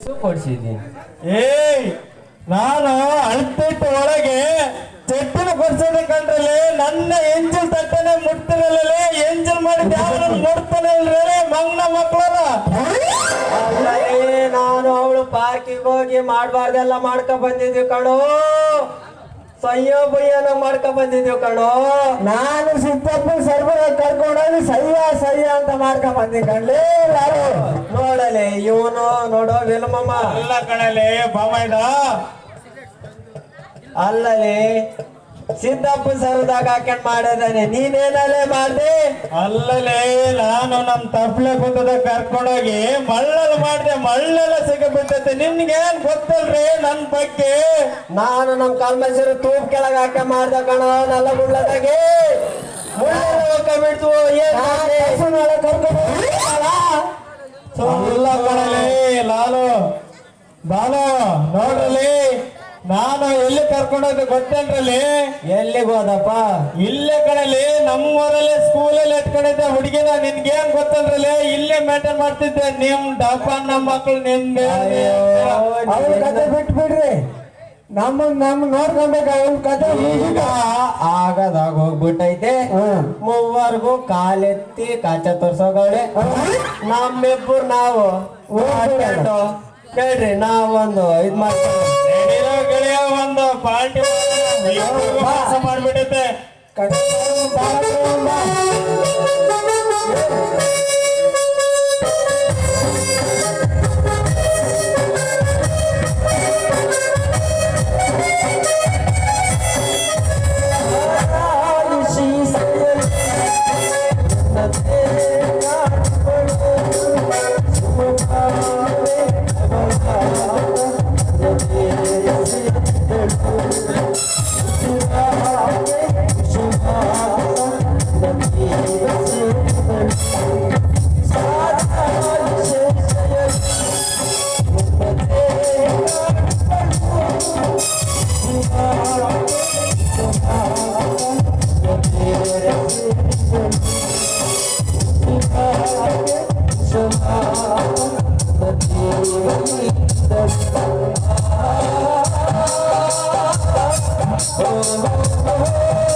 ಕೊಡ್ಸಿದ್ದೀನಿ. ಏಯ್ ನಾನು ಅಳ್ತಿಟ್ಟು ಒಳಗೆ ಚಟ್ಟಿನ ಕೊಡ್ಸೋದೆ ಕಂಡ್ರಲ್ಲಿ ನನ್ನ ಎಂಜಲ್ ತಟ್ಟನೆ ಮುಟ್ತಿರಲ್ಲೇ ಎಂಜಲ್ ಮಾಡಿದ ಯಾವನು ಮುಟ್ತಾನೆ ಇಲ್ರೇ ಮಂಗನ ಮಕ್ಕಳಲ್ಲ. ಅಲ್ಲೇ ನಾನು ಅವಳು ಪಾರ್ಕಿಗೆ ಹೋಗಿ ಮಾಡಬಾರ್ದೆಲ್ಲ ಮಾಡ್ಕೊ ಬಂದಿದ್ವಿ ಕಣೋ. ಸಯ್ಯೋ ಬಯ್ಯನ ಮಾಡ್ಕೊ ಬಂದಿದ್ದೀವಿ ಕಣೋ. ನಾನು ಸಿದ್ದಪ್ಪ ಸರ್ವರ ಕರ್ಕೊಂಡೋಗಿ ಸಯ್ಯ ಅಂತ ಮಾಡ್ಕೊ ಬಂದಿ ಕಣ್ಲಿ. ನೋಡಲೆ ಇವನು ನೋಡೋ ವಿಲಮಮ್ಮ ಅಲ್ಲ ಕಣಲೆ ಬಾಮೈದ ಅಲ್ಲಲೆ ಸಿದ್ದಪ್ಪ ಸರ್ದಾಗ ಹಾಕೊಂಡ್ ಮಾಡಿದಾನೆ. ನೀನೇನಲ್ಲೇ ಮಾಡ್ದೆ? ಅಲ್ಲಲೇ ನಾನು ನಮ್ ತಪ್ಪಲೆ ಕುಂತದ ಕರ್ಕೊಂಡೋಗಿ ಮಳ್ಳಲ್ ಮಾಡ್ದೆ. ಮಳ್ಳೆಲ್ಲ ಸಿಗಬಿಟ್ಟೈತೆ. ನಿಮ್ಗೇನ್ ಗೊತ್ತಲ್ರಿ ನನ್ ಬಗ್ಗೆ? ನಾನು ನಮ್ ಕಲ್ಮೇಶ್ವರ ತೂಪ್ ಕೆಳಗೆ ಹಾಕೊಂಡ್ ಮಾಡ್ದೆ ಕಣ. ನಲ್ಲ ಗುಳ್ಳದಾಗೆ ಬಿಡ್ತು. ಅಲ್ಲ ಕಣಲೆ ಲಾಲು ಬಾಲು ನೋಡ್ರಲ್ಲಿ ನಾನು ಎಲ್ಲಿ ಕರ್ಕೊಂಡೋದು ಗೊತ್ತೇನ್ರಲ್ಲಿ? ಎಲ್ಲಿಗೆ ಹೋದಪ್ಪ? ಇಲ್ಲೇ ಕಣಲಿ ನಮ್ಮೂರಲ್ಲಿ ಸ್ಕೂಲಲ್ಲಿ ಎತ್ಕೊಂಡಿದ್ದೆ ಹುಡುಗಿನ. ನಿನ್ಗೇನ್ ಗೊತ್ತಂದ್ರಲ್ಲಿ ಇಲ್ಲೇ ಮೇಂಟೈನ್ ಮಾಡ್ತಿದ್ದೆ. ನಿಮ್ ಡಪ್ಪ ನಮ್ಮ ಮಕ್ಳು ನಿಮ್ಗೆ ಅವ್ರ ಕತೆ ಬಿಟ್ಬಿಡ್ರಿ. ನಮ್ಮ ನೋಡ್ಕೊಬೇಕು. ಅವ್ರ ಕತೆ ಆಗದಾಗ ಹೋಗ್ಬಿಟ್ಟೈತೆ. ಮೂವರ್ಗೂ ಕಾಲೆತ್ತಿ ಕಾಚ ತೋರ್ಸೋಗಳೆ. ನಮ್ಮಿಬ್ಬರು ನಾವು ಕೇಳ್ರಿ ನಾವೊಂದು ಇದ್ ಮಾಡ್ತೀವಿ. ಗೆಳೆಯ ಒಂದು ಪಾರ್ಟಿ ಮಾಡ್ಬಿಟ್ಟೈತೆ. Oh